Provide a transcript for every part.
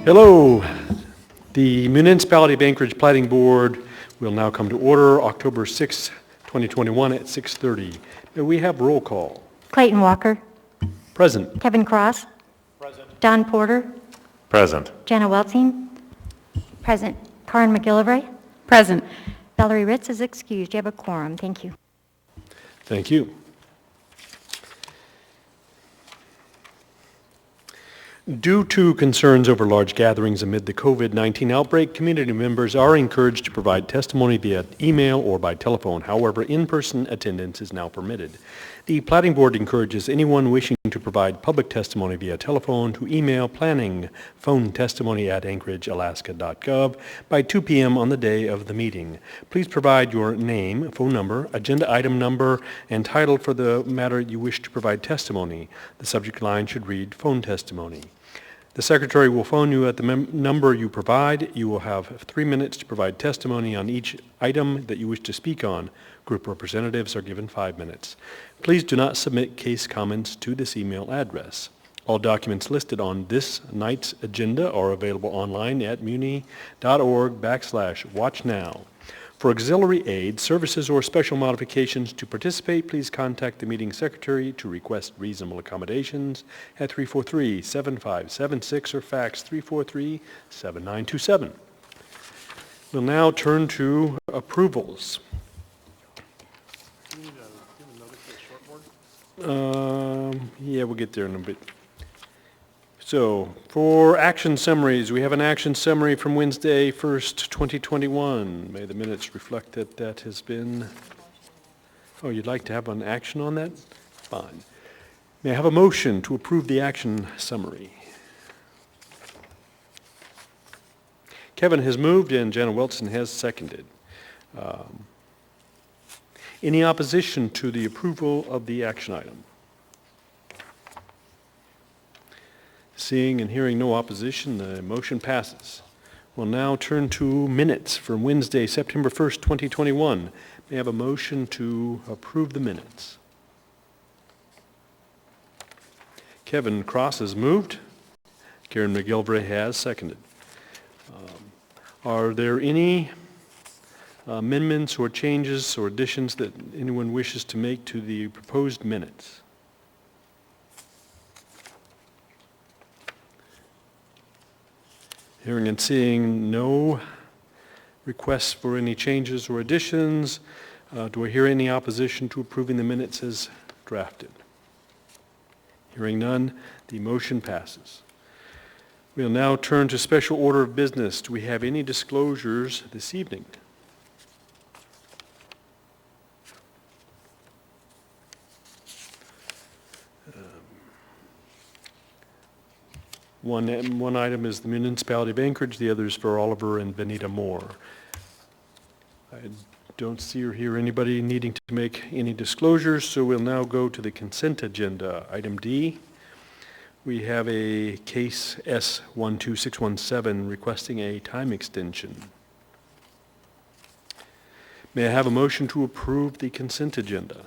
Hello. The Municipality of Anchorage Platting Board will now come to order October 6, 2021 at 6:30. May we have roll call? Clayton Walker. Present. Kevin Cross. Present. Don Porter. Present. Jenna Weltzing. Present. Karen McGillivray. Present. Valerie Ritz is excused. You have a quorum. Thank you. Thank you. Due to concerns over large gatherings amid the COVID-19 outbreak, community members are encouraged to provide testimony via email or by telephone. However, in-person attendance is now permitted. The Platting Board encourages anyone wishing to provide public testimony via telephone to email planning phone testimony at anchoragealaska.gov by 2 p.m. on the day of the meeting. Please provide your name, phone number, agenda item number, and title for the matter you wish to provide testimony. The subject line should read phone testimony. The Secretary will phone you at the number you provide. You will have 3 minutes to provide testimony on each item that you wish to speak on. Group representatives are given 5 minutes. Please do not submit case comments to this email address. All documents listed on this night's agenda are available online at muni.org/watchnow. For auxiliary aid, services, or special modifications to participate, please contact the meeting secretary to request reasonable accommodations at 343-7576 or fax 343-7927. We'll now turn to approvals. Yeah, we'll get there in a bit. So, for action summaries, we have an action summary from Wednesday, 1st, 2021. May the minutes reflect that that has been... Oh, you'd like to have an action on that? Fine. May I have a motion to approve the action summary? Kevin has moved and Jenna Weltzing has seconded. Any opposition to the approval of the action item? Seeing and hearing no opposition, the motion passes. We'll now turn to minutes from Wednesday, September 1st, 2021. May I have a motion to approve the minutes? Kevin Cross has moved. Karen McGillivray has seconded. Are there any amendments or changes or additions that anyone wishes to make to the proposed minutes? Hearing and seeing no requests for any changes or additions, do I hear any opposition to approving the minutes as drafted? Hearing none, the motion passes. We'll now turn to special order of business. Do we have any disclosures this evening? One item is the Municipality of Anchorage, the other is for Oliver and Benita Moore. I don't see or hear anybody needing to make any disclosures, so we'll now go to the consent agenda. Item D, we have a case S12617 requesting a time extension. May I have a motion to approve the consent agenda?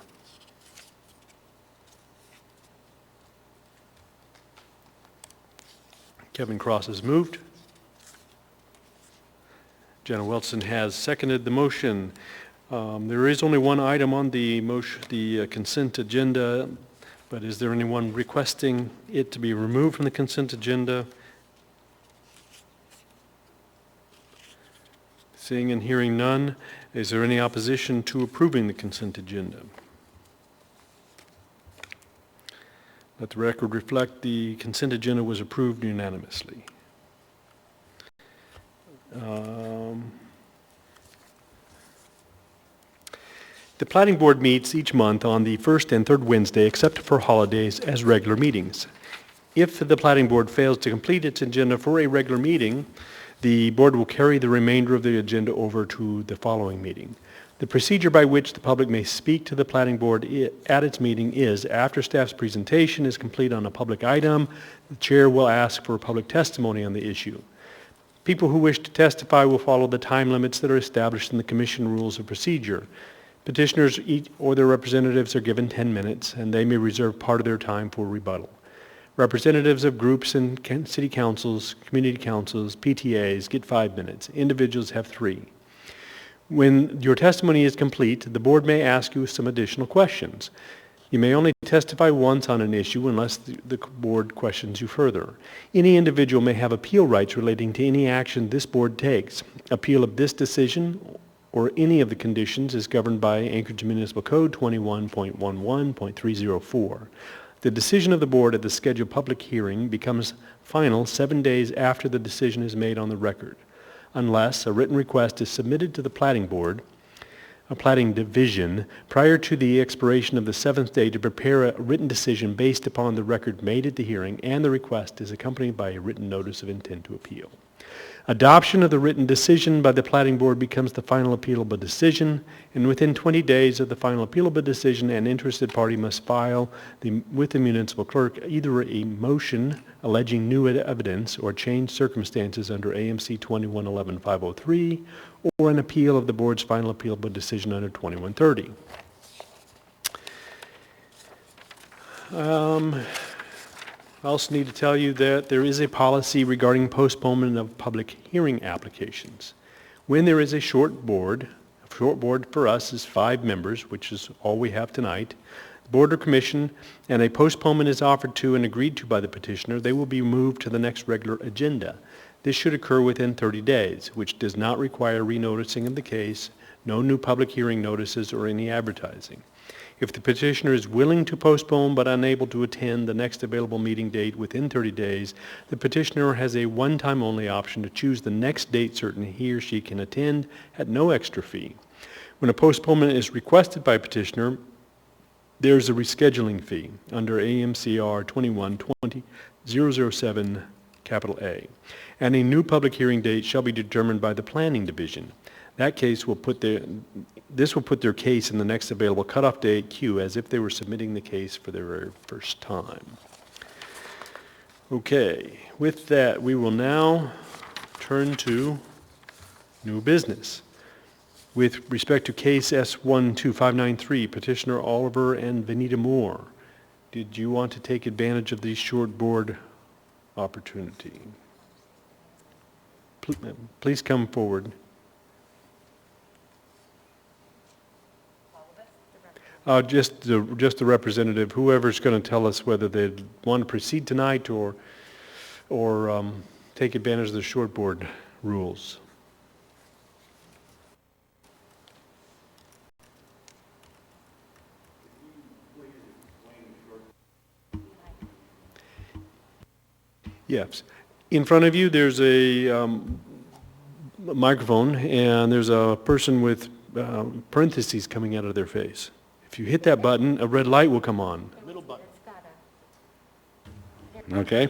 Kevin Cross has moved. Jenna Weltzing has seconded the motion. There is only one item on the consent agenda, but is there anyone requesting it to be removed from the consent agenda? Seeing and hearing none, is there any opposition to approving the consent agenda? Let the record reflect the consent agenda was approved unanimously. The Platting Board meets each month on the first and third Wednesday, except for holidays, as regular meetings. If the Platting Board fails to complete its agenda for a regular meeting, the Board will carry the remainder of the agenda over to the following meeting. The procedure by which the public may speak to the Platting Board at its meeting is, after staff's presentation is complete on a public item, the chair will ask for public testimony on the issue. People who wish to testify will follow the time limits that are established in the Commission Rules of Procedure. Petitioners or their representatives are given 10 minutes, and they may reserve part of their time for rebuttal. Representatives of groups and city councils, community councils, PTAs get 5 minutes. Individuals have 3. When your testimony is complete, the board may ask you some additional questions. You may only testify once on an issue unless the board questions you further. Any individual may have appeal rights relating to any action this board takes. Appeal of this decision or any of the conditions is governed by Anchorage Municipal Code 21.11.304. The decision of the board at the scheduled public hearing becomes final 7 days after the decision is made on the record, unless a written request is submitted to the Platting Board, a Platting Division, prior to the expiration of the 7th day to prepare a written decision based upon the record made at the hearing, and the request is accompanied by a written notice of intent to appeal. Adoption of the written decision by the Platting Board becomes the final appealable decision, and within 20 days of the final appealable decision, an interested party must file with the municipal clerk either a motion alleging new evidence or changed circumstances under AMC 2111-503 or an appeal of the board's final appealable decision under 2130. I also need to tell you that there is a policy regarding postponement of public hearing applications. When there is a short board for us is 5 members, which is all we have tonight, the board or commission, and a postponement is offered to and agreed to by the petitioner, they will be moved to the next regular agenda. This should occur within 30 days, which does not require renoticing of the case, no new public hearing notices, or any advertising. If the petitioner is willing to postpone but unable to attend the next available meeting date within 30 days, the petitioner has a one-time only option to choose the next date certain he or she can attend at no extra fee. When a postponement is requested by a petitioner, there's a rescheduling fee under AMCR 21-20-007 A, and a new public hearing date shall be determined by the Planning Division. This will put their case in the next available cutoff date queue as if they were submitting the case for their very first time. Okay, with that, we will now turn to new business. With respect to case S12593, petitioner Oliver and Vanita Moore, did you want to take advantage of the short board opportunity? Please come forward. Just the representative, whoever's going to tell us whether they want to proceed tonight or take advantage of the short board rules. Yes. In front of you, there's a microphone, and there's a person with parentheses coming out of their face. If you hit that button, a red light will come on. Middle button. Okay,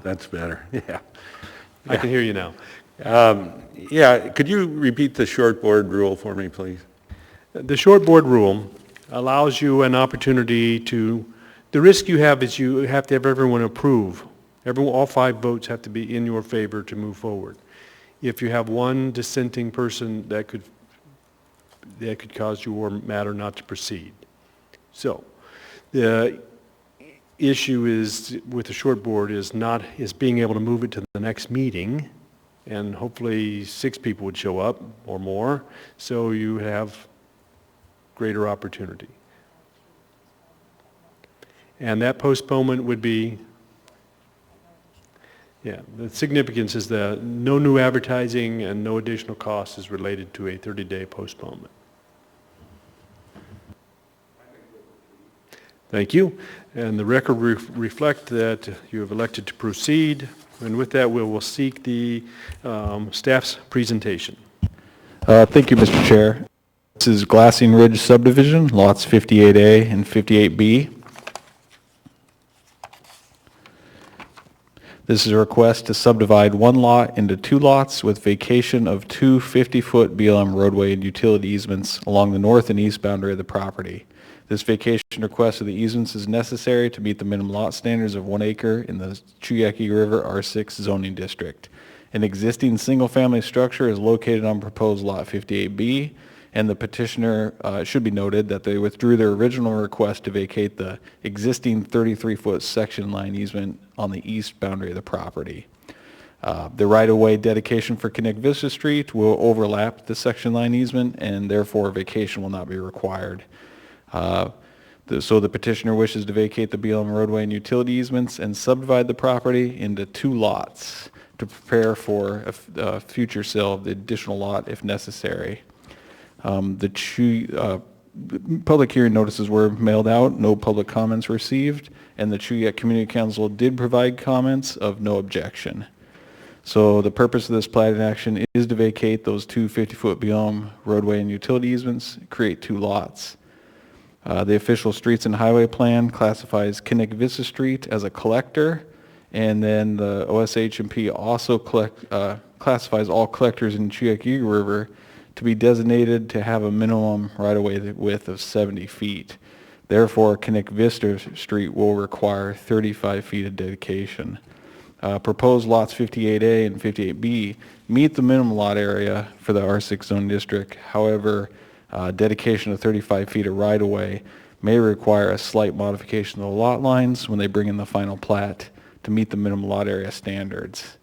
that's better. Yeah. I can hear you now. Yeah, could you repeat the short board rule for me, please? The short board rule allows you an opportunity to, the risk you have is you have to have everyone approve. All 5 votes have to be in your favor to move forward. If you have one dissenting person, that could cause your matter not to proceed. So, the issue is with the short board is being able to move it to the next meeting, and hopefully 6 people would show up or more, so you have greater opportunity. And that postponement would be, the significance is that no new advertising and no additional cost is related to a 30-day postponement. Thank you. And the record reflect that you have elected to proceed. And with that, we will seek the staff's presentation. Thank you, Mr. Chair. This is Glassing Ridge subdivision, lots 58A and 58B. This is a request to subdivide 1 lot into 2 lots with vacation of 2 50-foot BLM roadway and utility easements along the north and east boundary of the property. This vacation request of the easements is necessary to meet the minimum lot standards of 1 acre in the Chuyaki River R6 zoning district. An existing single-family structure is located on proposed lot 58B, And the petitioner, it should be noted that they withdrew their original request to vacate the existing 33-foot section line easement on the east boundary of the property. The right-of-way dedication for Connect Vista Street will overlap the section line easement, and therefore vacation will not be required. So the petitioner wishes to vacate the BLM roadway and utility easements and subdivide the property into 2 lots to prepare for a future sale of the additional lot if necessary. Public hearing notices were mailed out, no public comments received, and the Chuyek Community Council did provide comments of no objection. So the purpose of this platting action is to vacate those 2 50-foot BLM roadway and utility easements, create 2 lots. The official streets and highway plan classifies Connect Vista Street as a collector, and then the OSH&P also classifies all collectors in Chuyek River to be designated to have a minimum right-of-way width of 70 feet. Therefore, Connect Vista Street will require 35 feet of dedication. Proposed lots 58A and 58B meet the minimum lot area for the R6 zone district. However, dedication of 35 feet of right-of-way may require a slight modification of the lot lines when they bring in the final plat to meet the minimum lot area standards.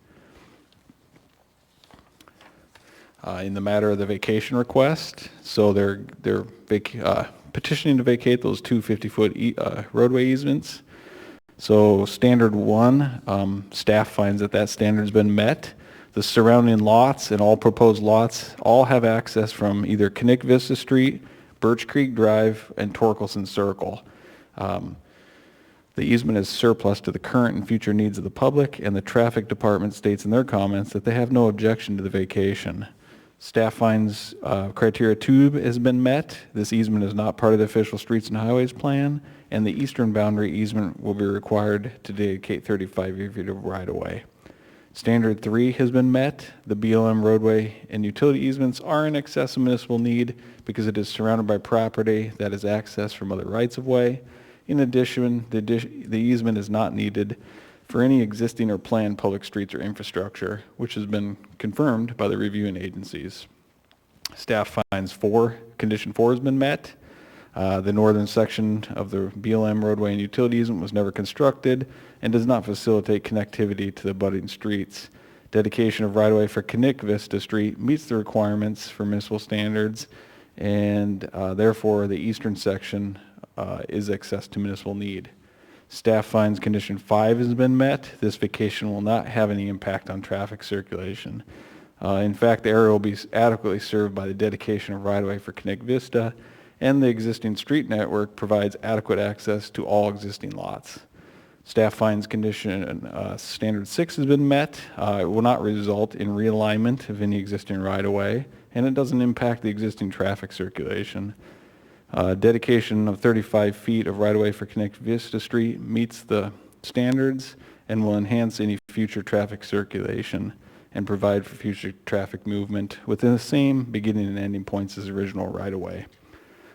In the matter of the vacation request, so they're petitioning to vacate those 2 50-foot roadway easements. So standard 1, staff finds that standard has been met. The surrounding lots and all proposed lots all have access from either Connect Vista Street, Birch Creek Drive, and Torkelson Circle. The easement is surplus to the current and future needs of the public, and the traffic department states in their comments that they have no objection to the vacation. Staff finds criteria 2 has been met. This easement is not part of the official streets and highways plan, and the eastern boundary easement will be required to dedicate 35 feet of right-of-way. Standard 3 has been met. The BLM roadway and utility easements are in excess of municipal need because it is surrounded by property that is accessed from other rights-of-way. In addition, the easement is not needed for any existing or planned public streets or infrastructure, which has been confirmed by the reviewing agencies. Staff finds condition 4 has been met. The northern section of the BLM roadway and utility easement was never constructed and does not facilitate connectivity to the abutting streets. Dedication of right-of-way for Connect Vista Street meets the requirements for municipal standards, and therefore the eastern section is access to municipal need. Staff finds condition 5 has been met. This vacation will not have any impact on traffic circulation. In fact, the area will be adequately served by the dedication of right-of-way for Connect Vista, and the existing street network provides adequate access to all existing lots. Staff finds condition standard 6 has been met. It will not result in realignment of any existing right-of-way, and it doesn't impact the existing traffic circulation. Dedication of 35 feet of right-of-way for Connect Vista Street meets the standards and will enhance any future traffic circulation and provide for future traffic movement within the same beginning and ending points as the original right-of-way.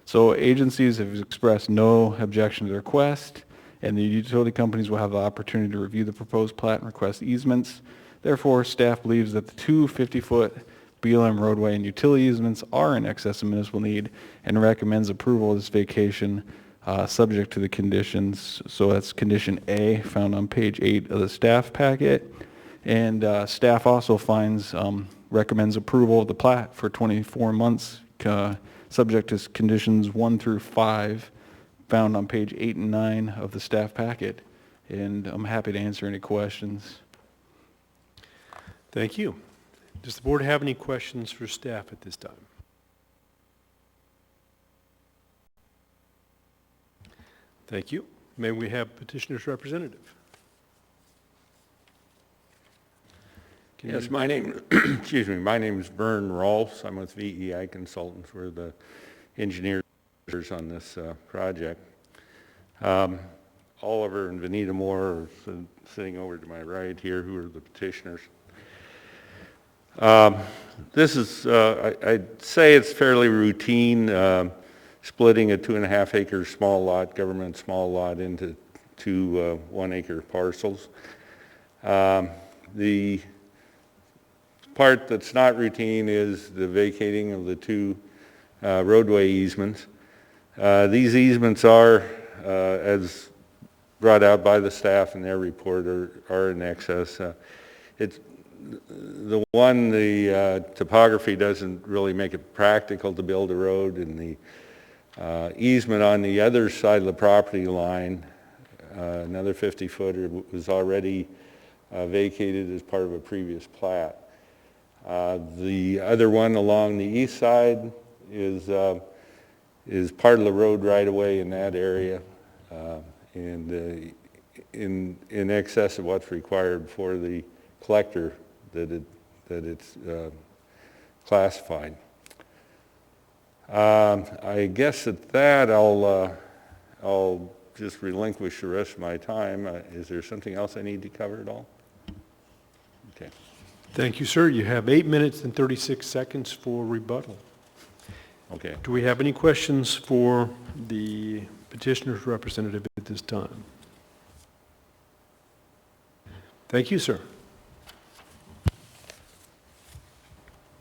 So agencies have expressed no objection to the request, and the utility companies will have the opportunity to review the proposed plat and request easements. Therefore, staff believes that the 2 50-foot BLM roadway and utility easements are in excess of municipal need and recommends approval of this vacation subject to the conditions. So that's condition A found on page 8 of the staff packet. And staff also recommends approval of the plat for 24 months subject to conditions 1 through 5 found on page 8 and 9 of the staff packet. And I'm happy to answer any questions. Thank you. Does the board have any questions for staff at this time? Thank you. May we have petitioner's representative? Yes, my name, excuse me, my name is Vern Rolfs. I'm with VEI Consultants. We're the engineers on this project. Oliver and Vanita Moore are sitting over to my right here, who are the petitioners. This is, I'd say it's fairly routine, splitting a 2.5 acre small lot, government small lot, into 2 1-acre parcels. The part that's not routine is the vacating of the 2 roadway easements. These easements are, as brought out by the staff in their report, are in excess. The topography doesn't really make it practical to build a road, and the easement on the other side of the property line, another 50-footer, was already vacated as part of a previous plat. The other one along the east side is part of the road right-of-way in that area, and in excess of what's required for the collector that it's classified. I guess at that I'll just relinquish the rest of my time. Is there something else I need to cover at all? Okay. Thank you, sir. You have 8 minutes and 36 seconds for rebuttal. Okay. Do we have any questions for the petitioner's representative at this time? Thank you, sir.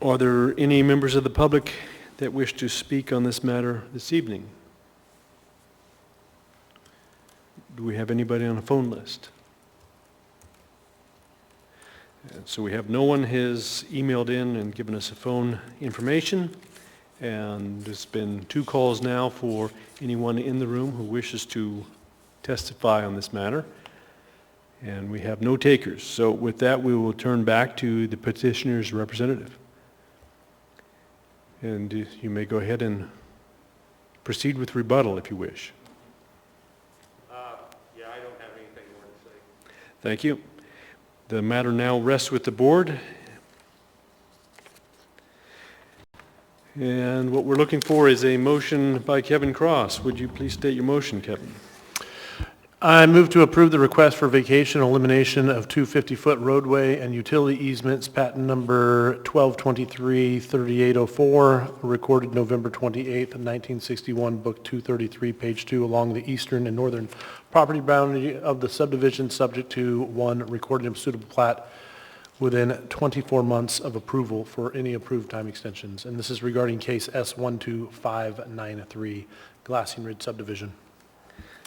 Are there any members of the public that wish to speak on this matter this evening? Do we have anybody on the phone list? And so we have no one has emailed in and given us a phone information, and there's been 2 calls now for anyone in the room who wishes to testify on this matter, and we have no takers. So with that, we will turn back to the petitioner's representative. And you may go ahead and proceed with rebuttal if you wish. Yeah, I don't have anything more to say. Thank you. The matter now rests with the board. And what we're looking for is a motion by Kevin Cross. Would you please state your motion, Kevin? I move to approve the request for vacation and elimination of 2 50-foot roadway and utility easements, patent number 1223-3804, recorded November 28th, 1961, book 233, page 2, along the eastern and northern property boundary of the subdivision, subject to 1, recorded and suitable plat within 24 months of approval for any approved time extensions. And this is regarding case S12593, Glassing Ridge subdivision.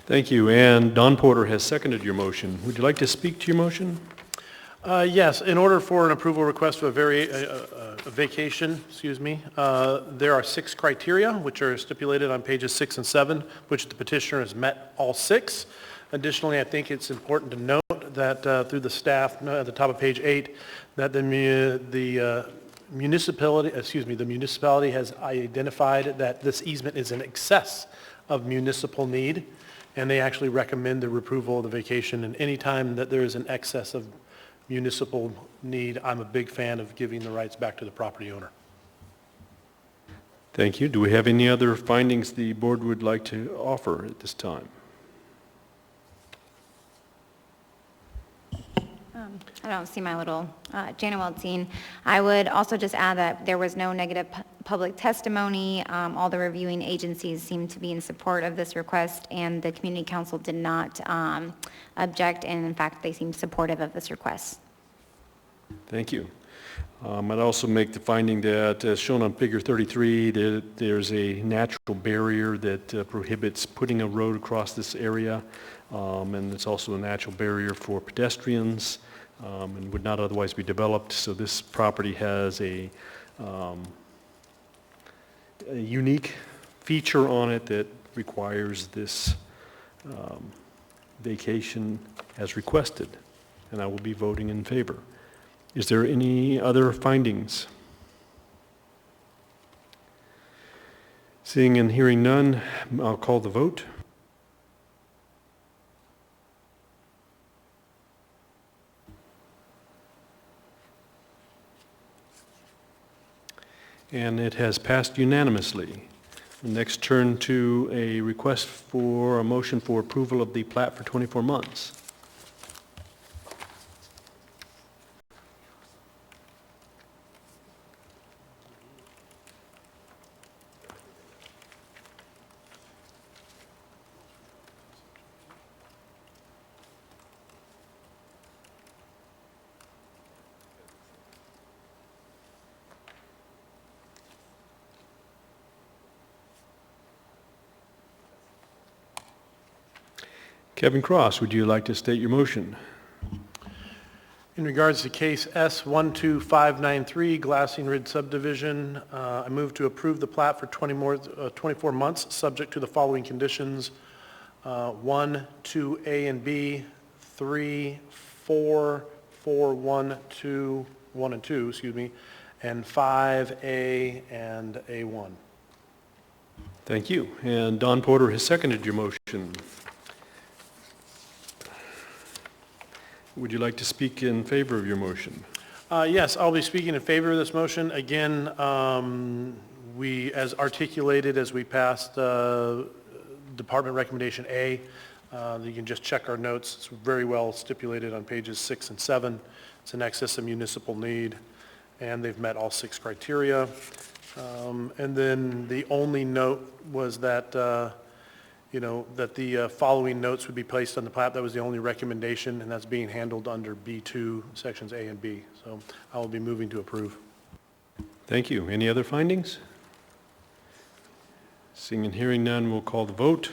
Thank you. And Don Porter has seconded your motion. Would you like to speak to your motion? Yes, in order for an approval request for a vacation, there are 6 criteria which are stipulated on pages 6 and 7, which the petitioner has met all 6. Additionally, I think it's important to note that through the staff at the top of page 8, that the municipality has identified that this easement is in excess of municipal need, and they actually recommend the approval of the vacation. And any time that there is an excess of municipal need, I'm a big fan of giving the rights back to the property owner. Thank you. Do we have any other findings the board would like to offer at this time? I don't see my little Jana Weltzine. I would also just add that there was no negative public testimony. All the reviewing agencies seemed to be in support of this request, and the community council did not object, and in fact, they seemed supportive of this request. Thank you. I'd also make the finding that, as shown on figure 33, that there's a natural barrier that prohibits putting a road across this area, and it's also a natural barrier for pedestrians, and would not otherwise be developed. So this property has a unique feature on it that requires this vacation as requested, and I will be voting in favor. Is there any other findings? Seeing and hearing none, I'll call the vote. And it has passed unanimously. We'll next turn to a request for a motion for approval of the plat for 24 months. Kevin Cross, would you like to state your motion? In regards to case S12593, Glassing Ridge subdivision, I move to approve the plat for 24 months, subject to the following conditions. 1, 2A and B, 3, 4, 4, 1, 2, 1 and 2, excuse me, and 5A and A1. Thank you. And Don Porter has seconded your motion. Would you like to speak in favor of your motion? Yes, I'll be speaking in favor of this motion. Again, we, as articulated as we passed Department Recommendation A, you can just check our notes. It's very well stipulated on pages 6 and 7. It's in excess of municipal need, and they've met all 6 criteria. And then the only note was that, that the following notes would be placed on the plat. That was the only recommendation, and that's being handled under B2, sections A and B. So I will be moving to approve. Thank you. Any other findings? Seeing and hearing none, we'll call the vote.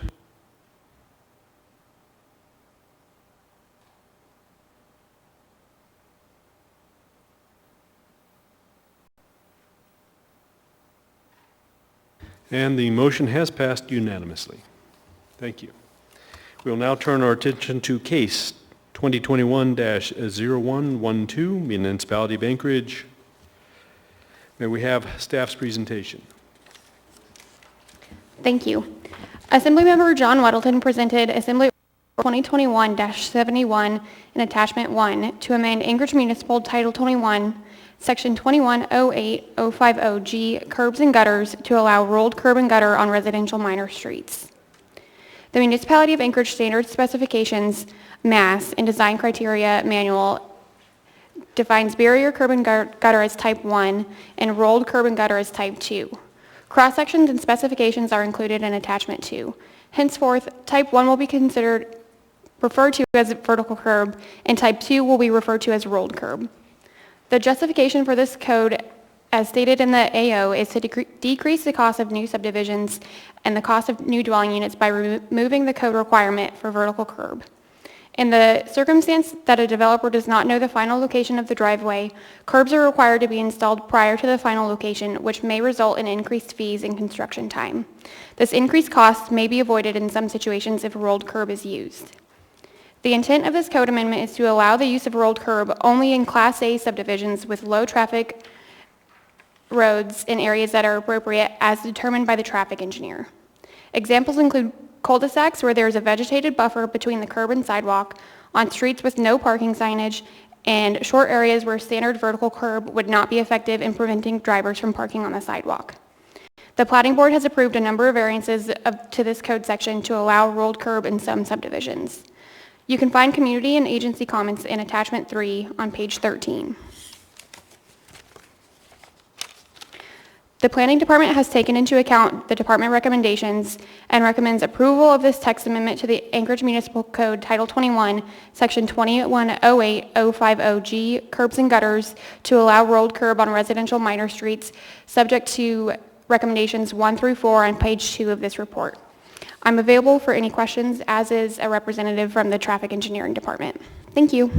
And the motion has passed unanimously. Thank you. We'll now turn our attention to case 2021-0112, Municipality of Anchorage. May we have staff's presentation? Thank you. Assemblymember John Weddleton presented Assembly 2021-71 in Attachment 1 to amend Anchorage Municipal Title 21, Section 2108050G, curbs and gutters to allow rolled curb and gutter on residential minor streets. The Municipality of Anchorage Standard Specifications, Mass, and Design Criteria Manual defines barrier curb and gutter as Type 1 and rolled curb and gutter as Type 2. Cross-sections and specifications are included in Attachment 2. Henceforth, Type 1 will be referred to as vertical curb, and Type 2 will be referred to as rolled curb. The justification for this code, as stated in the AO, is to decrease the cost of new subdivisions and the cost of new dwelling units by removing the code requirement for vertical curb. In the circumstance that a developer does not know the final location of the driveway, curbs are required to be installed prior to the final location, which may result in increased fees and construction time. This increased cost may be avoided in some situations if rolled curb is used. The intent of this code amendment is to allow the use of rolled curb only in Class A subdivisions with low traffic roads in areas that are appropriate as determined by the traffic engineer. Examples include cul-de-sacs where there is a vegetated buffer between the curb and sidewalk, on streets with no parking signage, and short areas where standard vertical curb would not be effective in preventing drivers from parking on the sidewalk. The Platting Board has approved a number of variances to this code section to allow rolled curb in some subdivisions. You can find community and agency comments in Attachment 3 on page 13. The Planning Department has taken into account the department recommendations and recommends approval of this text amendment to the Anchorage Municipal Code Title 21, Section 2108050G, curbs and gutters to allow rolled curb on residential minor streets, subject to recommendations 1 through 4 on page 2 of this report. I'm available for any questions, as is a representative from the Traffic Engineering Department. Thank you.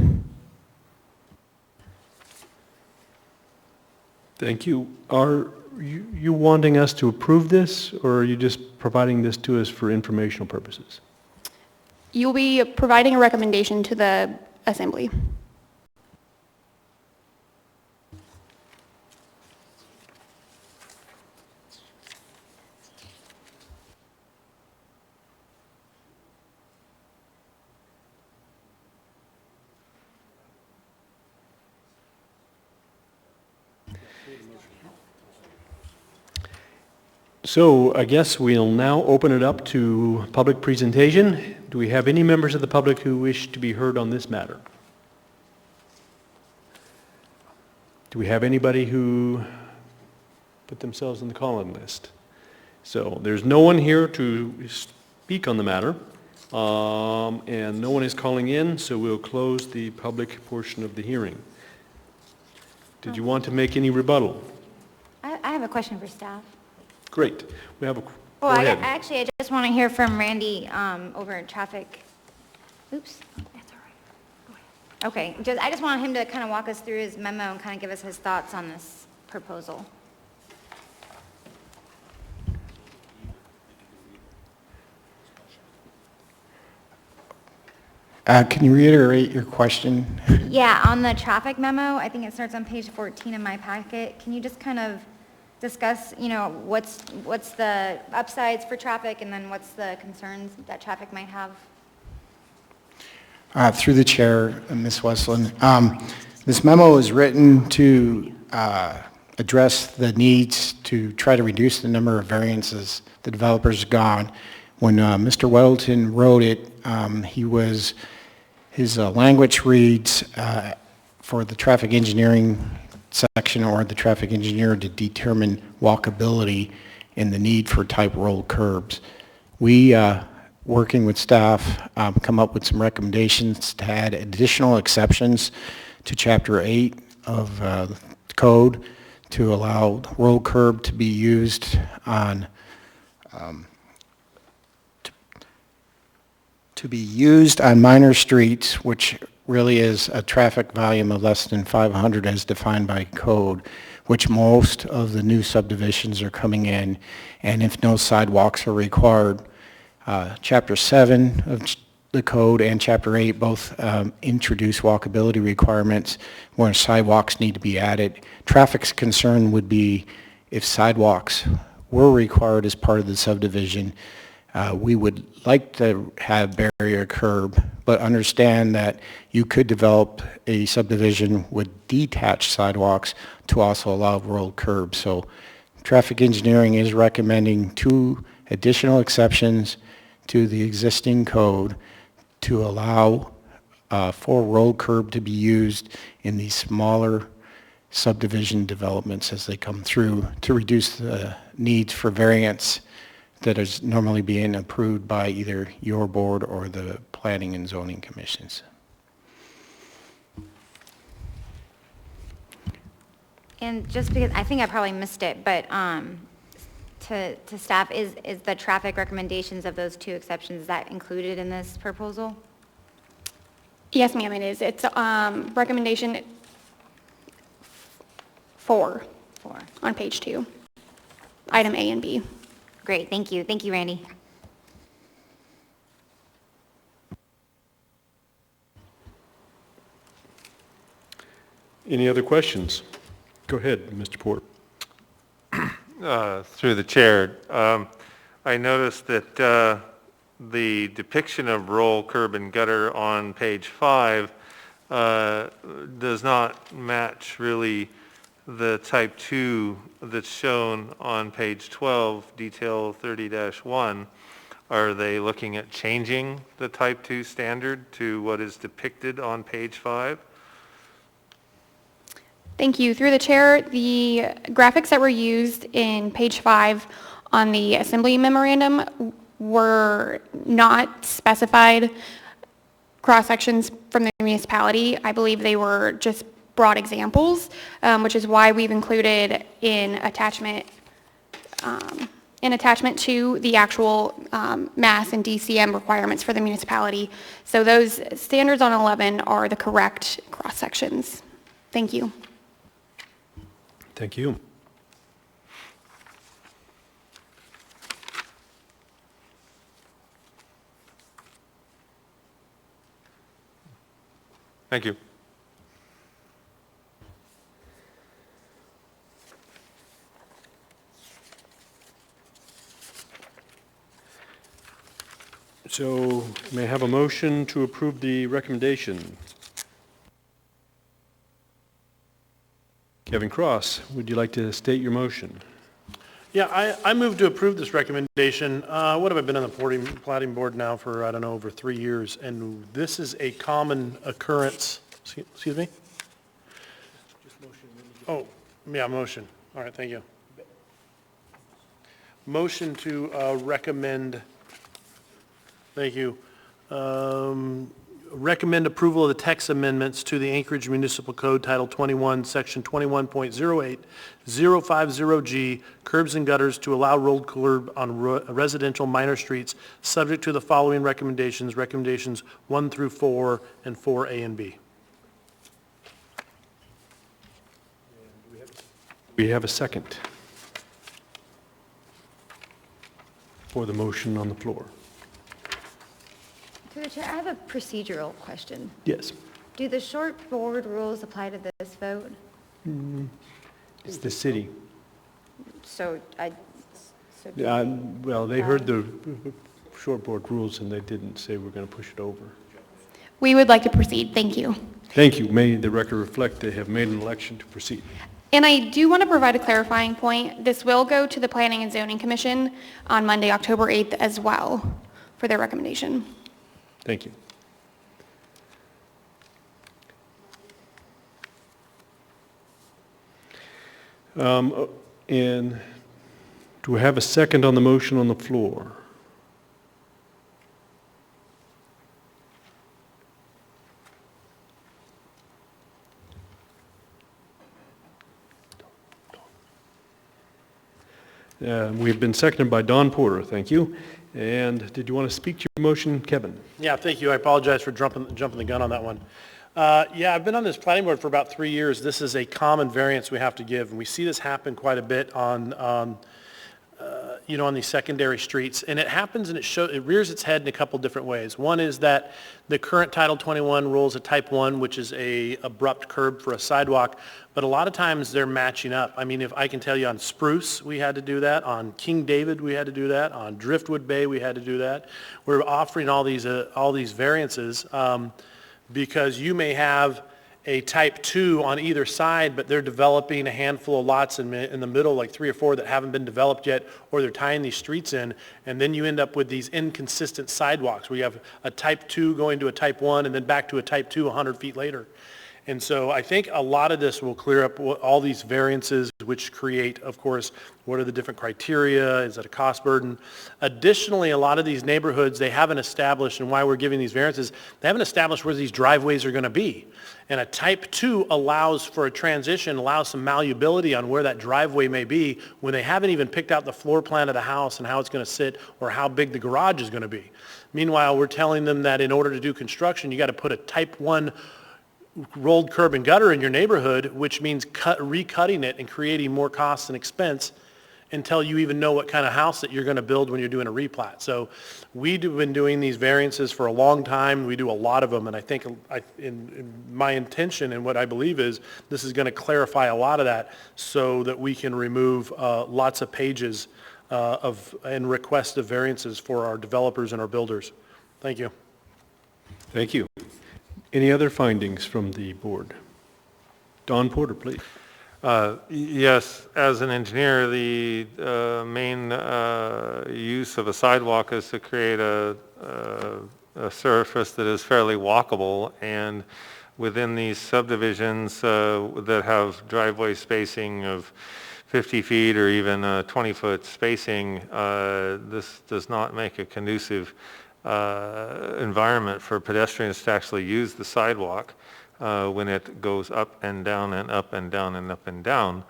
Thank you. Are you wanting us to approve this, or are you just providing this to us for informational purposes? You'll be providing a recommendation to the Assembly. So I guess we'll now open it up to public presentation. Do we have any members of the public who wish to be heard on this matter? Do we have anybody who put themselves on the call-in list? So there's no one here to speak on the matter, and no one is calling in, so we'll close the public portion of the hearing. Did you want to make any rebuttal? I have a question for staff. Great. We have a, go Well, ahead. I just want to hear from Randy over in traffic Oops. Okay, I just want him to kind of walk us through his memo and kind of give us his thoughts on this proposal. Can you reiterate your question? Yeah, on the traffic memo, I think it starts on page 14 in my packet. Can you just kind of discuss, what's the upsides for traffic and then what's the concerns that traffic might have? Through the chair, Ms. Westland, this memo is written to address the needs to try to reduce the number of variances the developer's gone. When Mr. Weddleton wrote it, his language reads for the traffic engineering section or the traffic engineer to determine walkability and the need for type rolled curbs. We, working with staff, come up with some recommendations to add additional exceptions to Chapter 8 of the code to allow rolled curb to be used on minor streets, which really is a traffic volume of less than 500 as defined by code, which most of the new subdivisions are coming in, and if no sidewalks are required. Chapter 7 of the code and Chapter 8 both introduce walkability requirements where sidewalks need to be added. Traffic's concern would be if sidewalks were required as part of the subdivision. We would like to have barrier curb, but understand that you could develop a subdivision with detached sidewalks to also allow rolled curbs. So traffic engineering is recommending 2 additional exceptions to the existing code to allow for rolled curb to be used in these smaller subdivision developments as they come through to reduce the needs for variance that is normally being approved by either your board or the planning and zoning commissions. And just because, I think I probably missed it, but to staff, is the traffic recommendations of those 2 exceptions, is that included in this proposal? Yes, ma'am, it is. It's recommendation 4 on page 2, item A and B. Great, thank you. Thank you, Randy. Any other questions? Go ahead, Mr. Port. Through the chair, I noticed that the depiction of roll, curb, and gutter on page 5 does not match really the type 2 that's shown on page 12, detail 30-1. Are they looking at changing the type 2 standard to what is depicted on page 5? Thank you. Through the chair, the graphics that were used in page 5 on the assembly memorandum were not specified cross-sections from the municipality. I believe they were just broad examples, which is why we've included in attachment to the actual mass and DCM requirements for the municipality. So those standards on 11 are the correct cross-sections. Thank you. Thank you. Thank you. So may I have a motion to approve the recommendation? Kevin Cross, would you like to state your motion? Yeah, I move to approve this recommendation. What have I been on the plating board now for, I don't know, over 3 years, and this is a common occurrence. Excuse me? Oh, yeah, motion. All right, thank you. Motion to recommend, thank you, recommend approval of the text amendments to the Anchorage Municipal Code Title 21, Section 21.08050G, curbs and gutters to allow rolled curb on residential minor streets, subject to the following recommendations, recommendations 1 through 4 and 4A and B. We have a second for the motion on the floor. Through the chair, I have a procedural question. Yes. Do the short board rules apply to this vote? It's the city. So Well, they heard the short board rules and they didn't say we're going to push it over. We would like to proceed. Thank you. Thank you. May the record reflect they have made an election to proceed. And I do want to provide a clarifying point. This will go to the Planning and Zoning Commission on Monday, October 8th as well for their recommendation. Thank you. And do we have a second on the motion on the floor? We've been seconded by Don Porter, thank you. And did you want to speak to your motion, Kevin? Yeah, thank you. I apologize for jumping the gun on that one. Yeah, I've been on this planning board for about 3 years. This is a common variance we have to give, and we see this happen quite a bit on these secondary streets. And it happens and it rears its head in a couple different ways. One is that the current Title 21 rules a type 1, which is a abrupt curb for a sidewalk, but a lot of times they're matching up. I mean, if I can tell you on Spruce, we had to do that. On King David, we had to do that. On Driftwood Bay, we had to do that. We're offering all these variances because you may have a type 2 on either side, but they're developing a handful of lots in the middle, like 3 or 4 that haven't been developed yet, or they're tying these streets in, and then you end up with these inconsistent sidewalks where you have a type 2 going to a type 1 and then back to a type 2 100 feet later. And so I think a lot of this will clear up all these variances, which create, of course, what are the different criteria? Is it a cost burden? Additionally, a lot of these neighborhoods, they haven't established, and why we're giving these variances, they haven't established where these driveways are going to be. And a type 2 allows for a transition, allows some malleability on where that driveway may be when they haven't even picked out the floor plan of the house and how it's going to sit or how big the garage is going to be. Meanwhile, we're telling them that in order to do construction, you got to put a type 1 rolled curb and gutter in your neighborhood, which means recutting it and creating more cost and expense until you even know what kind of house that you're going to build when you're doing a replat. So we've been doing these variances for a long time. We do a lot of them, and I think in my intention and what I believe is this is going to clarify a lot of that so that we can remove lots of pages and request of variances for our developers and our builders. Thank you. Thank you. Any other findings from the board? Don Porter, please. Yes, as an engineer, the main use of a sidewalk is to create a surface that is fairly walkable, and within these subdivisions that have driveway spacing of 50 feet or even 20-foot spacing, this does not make a conducive environment for pedestrians to actually use the sidewalk when it goes up and down and up and down and up and down,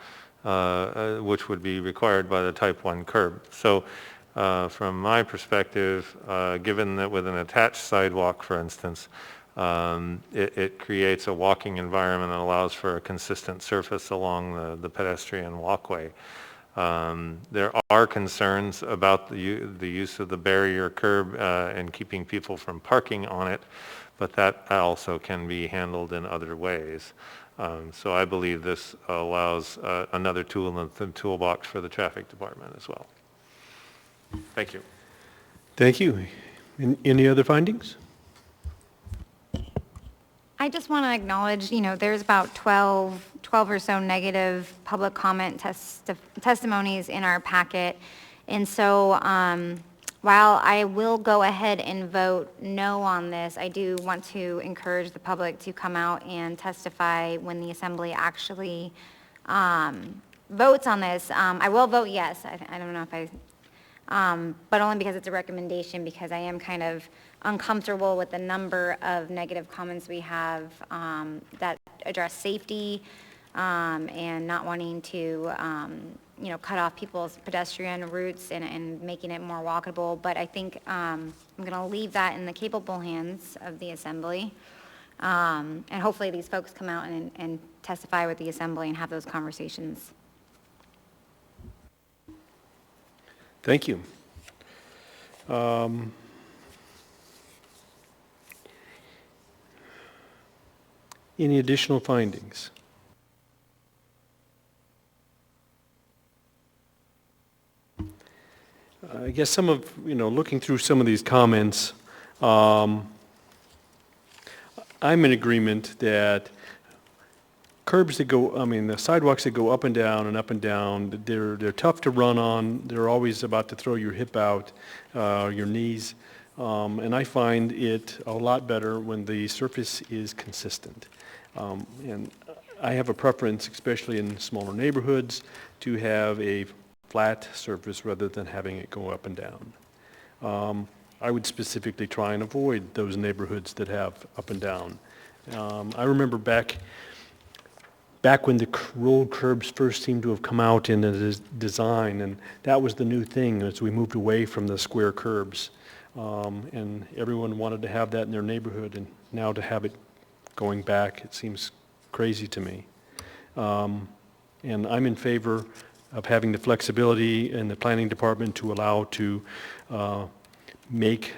which would be required by the type 1 curb. So from my perspective, given that with an attached sidewalk, for instance, it creates a walking environment and allows for a consistent surface along the pedestrian walkway. There are concerns about the use of the barrier curb and keeping people from parking on it, but that also can be handled in other ways. So I believe this allows another tool in the toolbox for the traffic department as well. Thank you. Thank you. Any other findings? I just want to acknowledge, there's about 12 or so negative public comment testimonies in our packet. And so while I will go ahead and vote no on this, I do want to encourage the public to come out and testify when the assembly actually votes on this. I will vote yes. I don't know if but only because it's a recommendation, because I am kind of uncomfortable with the number of negative comments we have that address safety and not wanting to, cut off people's pedestrian routes and making it more walkable. But I think I'm going to leave that in the capable hands of the Assembly. And hopefully these folks come out and testify with the Assembly and have those conversations. Thank you. Any additional findings? I guess some of, looking through some of these comments, I'm in agreement that the sidewalks that go up and down, they're tough to run on. They're always about to throw your hip out, your knees. And I find it a lot better when the surface is consistent. And I have a preference, especially in smaller neighborhoods, to have a flat surface rather than having it go up and down. I would specifically try and avoid those neighborhoods that have up and down. I remember back when the rolled curbs first seemed to have come out in the design, and that was the new thing as we moved away from the square curbs. And everyone wanted to have that in their neighborhood, and now to have it going back, it seems crazy to me. And I'm in favor of having the flexibility in the planning department to allow to make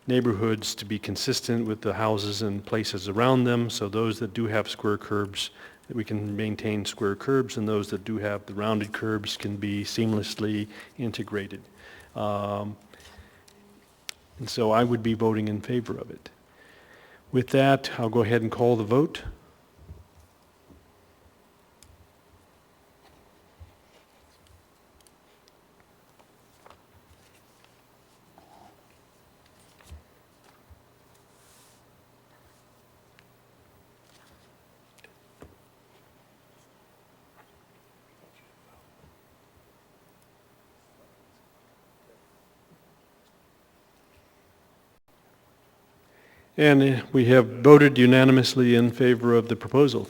neighborhoods to be consistent with the houses and places around them, so those that do have square curbs, that we can maintain square curbs, and those that do have the rounded curbs can be seamlessly integrated. And so I would be voting in favor of it. With that, I'll go ahead and call the vote. And we have voted unanimously in favor of the proposal.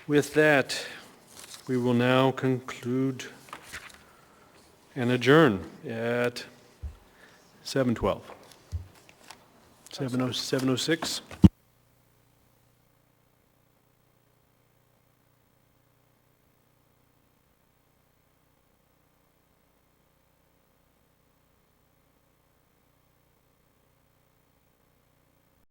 With that, we will now conclude and adjourn at 7:12. 7:06.